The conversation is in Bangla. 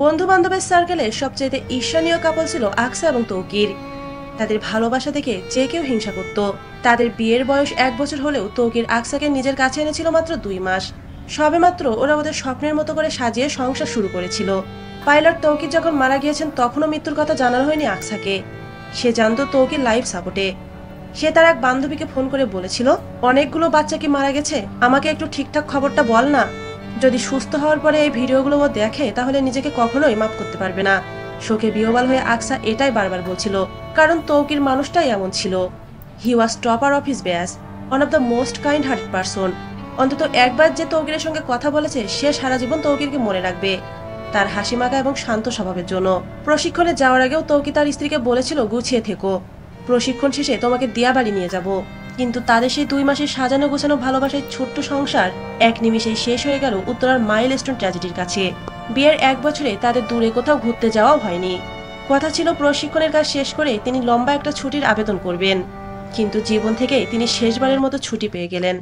বন্ধু বান্ধবের সার্কেলে সবচেয়ে ঈর্ষণীয় কাপল ছিল আকসা এবং তৌকির। তাদের ভালোবাসা দেখে যে কেউ হিংসা করত। তাদের বিয়ের বয়স 1 বছর হলেও তৌকির আকসাকে নিজের কাছে এনেছিল মাত্র 2 মাস। সবেমাত্র ওরা ওদের স্বপ্নের মতো করে সাজিয়ে সংসার শুরু করেছিল। পাইলট তৌকির যখন মারা গিয়েছেন তখনও মৃত্যুর কথা জানানো হয়নি আকসাকে। সে জানতো তৌকির লাইফ সাপোর্টে। সে তার এক বান্ধবীকে ফোন করে বলেছিল, অনেকগুলো বাচ্চা কি মারা গেছে, আমাকে একটু ঠিকঠাক খবরটা বল না। যদি সুস্থ হওয়ার পরে এই ভিডিওগুলো ও দেখে তাহলে নিজেকে কখনোই মাফ করতে পারবে না। শোকে বিহ্বল হয়ে আকসা এটাই বারবার বলছিল, কারণ তৌকির মানুষটাই এমন ছিল। He was topper of his batch, one of the most kind hearted person. অন্তত একবার যে তৌকিরের সঙ্গে কথা বলেছে সে সারা জীবন তৌকিরকে মনে রাখবে, তার হাসিমাখা এবং শান্ত স্বভাবের জন্য। প্রশিক্ষণে যাওয়ার আগেও তৌকির তার স্ত্রীকে বলেছিল, গুছিয়ে থেকো, প্রশিক্ষণ শেষে তোমাকে দিয়াবাড়ি নিয়ে যাব। কিন্তু তাদের সেই 2 মাসের সাজানো গোছানো ভালোবাসায় ছোট্ট সংসার এক নিমিষেই শেষ হয়ে গেল উত্তরার মাইলস্টোন ট্র্যাজেডির কাছে। বিয়ের 1 বছরে তাদের দূরে কোথাও ঘুরতে যাওয়াও হয়নি। কথা ছিল প্রশিক্ষণের কাজ শেষ করে তিনি লম্বা একটা ছুটির আবেদন করবেন, কিন্তু জীবন থেকে তিনি শেষবারের মতো ছুটি পেয়ে গেলেন।